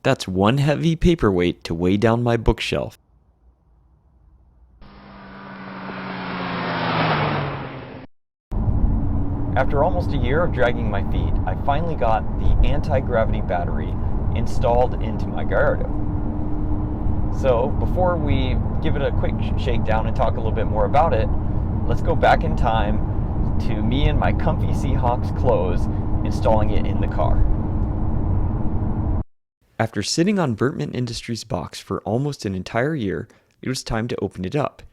That's one heavy paperweight to weigh down my bookshelf. After almost a year of dragging my feet, I finally got the anti-gravity battery installed into my Gallardo. So before we give it a quick shakedown and talk a little bit more about it, let's go back in time to me in my comfy Seahawks clothes installing it in the car. After sitting on Burtman Industries box for almost an entire year, it was time to open it up.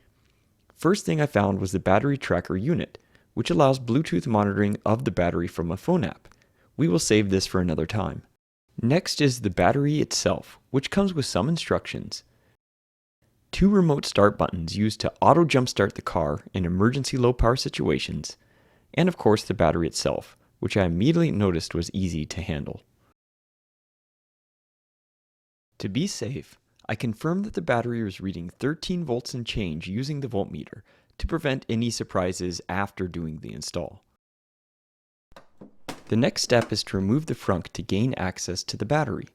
First thing I found was the battery tracker unit, which allows Bluetooth monitoring of the battery from a phone app. We will save this for another time. Next is the battery itself, which comes with some instructions. 2 remote start buttons used to auto jumpstart the car in emergency low power situations, and of course the battery itself, which I immediately noticed was easy to handle. To be safe, I confirmed that the battery was reading 13 volts and change using the voltmeter to prevent any surprises after doing the install. The next step is to remove the frunk to gain access to the battery.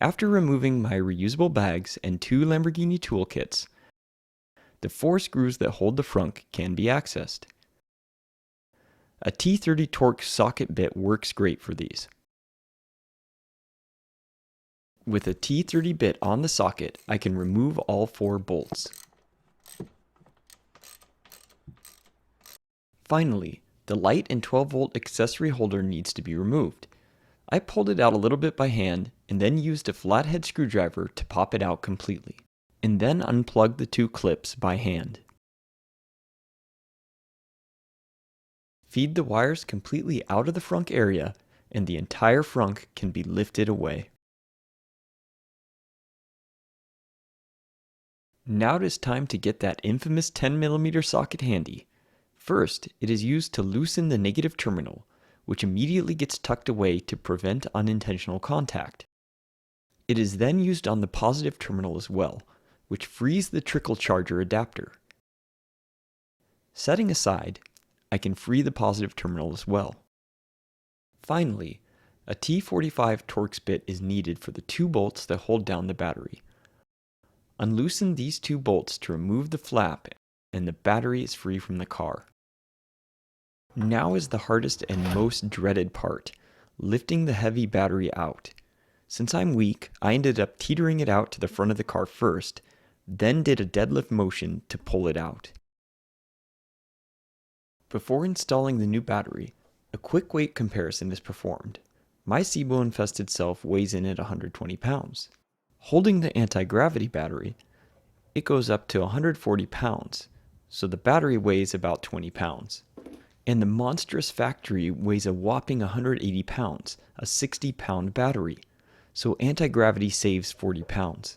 After removing my reusable bags and 2 Lamborghini toolkits, the 4 screws that hold the frunk can be accessed. A T30 Torx socket bit works great for these. With a T30 bit on the socket, I can remove all 4 bolts. Finally, the light and 12-volt accessory holder needs to be removed. I pulled it out a little bit by hand and then used a flathead screwdriver to pop it out completely, and then unplug the 2 clips by hand. Feed the wires completely out of the frunk area and the entire frunk can be lifted away. Now it is time to get that infamous 10mm socket handy. First, it is used to loosen the negative terminal, which immediately gets tucked away to prevent unintentional contact. It is then used on the positive terminal as well, which frees the trickle charger adapter. Setting aside, I can free the positive terminal as well. Finally, a T45 Torx bit is needed for the 2 bolts that hold down the battery. Unloosen these 2 bolts to remove the flap and the battery is free from the car. Now is the hardest and most dreaded part, lifting the heavy battery out. Since I'm weak, I ended up teetering it out to the front of the car first, then did a deadlift motion to pull it out. Before installing the new battery, a quick weight comparison is performed. My SIBO-infested self weighs in at 120 pounds. Holding the anti-gravity battery, it goes up to 140 pounds, so the battery weighs about 20 pounds. And the monstrous factory weighs a whopping 180 pounds, a 60-pound battery, so anti-gravity saves 40 pounds.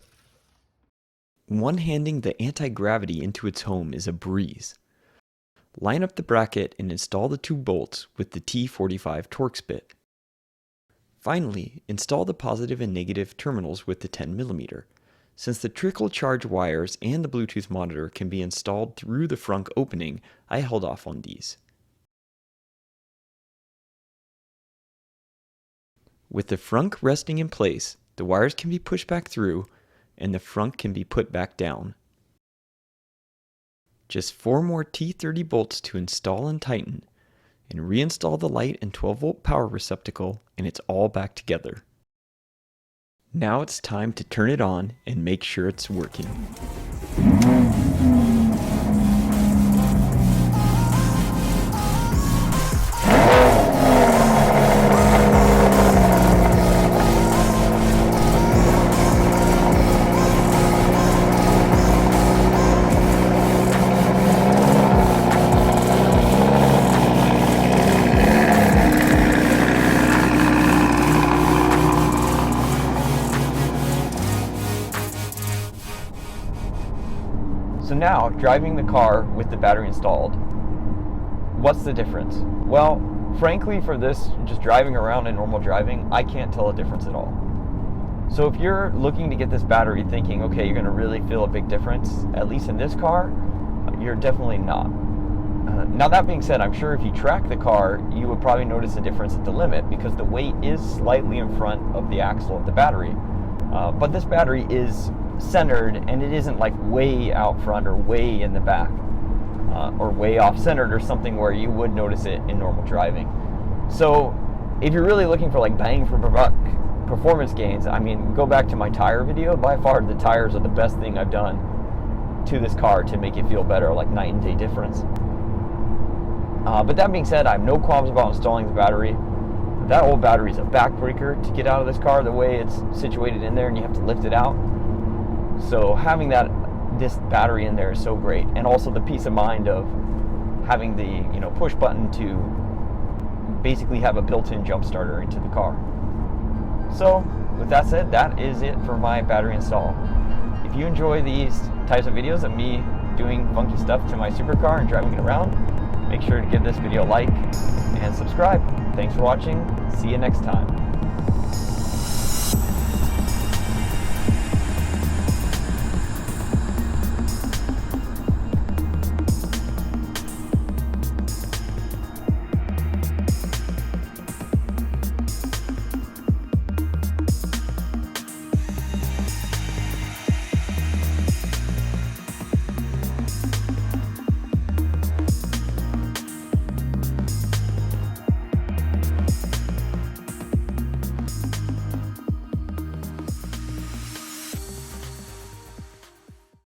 One-handing the anti-gravity into its home is a breeze. Line up the bracket and install the 2 bolts with the T45 Torx bit. Finally, install the positive and negative terminals with the 10mm. Since the trickle charge wires and the Bluetooth monitor can be installed through the frunk opening, I held off on these. With the frunk resting in place, the wires can be pushed back through and the frunk can be put back down. Just 4 more T30 bolts to install and tighten, and reinstall the light and 12-volt power receptacle and it's all back together. Now it's time to turn it on and make sure it's working. So now, driving the car with the battery installed, what's the difference? Well, frankly, for this, just driving around in normal driving, I can't tell a difference at all. So if you're looking to get this battery thinking, okay, you're going to really feel a big difference, at least in this car, you're definitely not. Now that being said, I'm sure if you track the car, you would probably notice a difference at the limit because the weight is slightly in front of the axle of the battery. But this battery is centered, and it isn't like way out front or way in the back, or way off centered or something where you would notice it in normal driving. So if you're really looking for like bang for buck performance gains, I mean, go back to my tire video. By far the tires are the best thing I've done to this car to make it feel better, like night and day difference. But that being said, I have no qualms about installing the battery. That old battery is a backbreaker to get out of this car the way it's situated in there, and you have to lift it out. So having this battery in there is so great, and also the peace of mind of having the push button to basically have a built-in jump starter into the car. So with that said, that is it for my battery install. If you enjoy these types of videos of me doing funky stuff to my supercar and driving it around, make sure to give this video a like and subscribe. Thanks for watching. See you next time.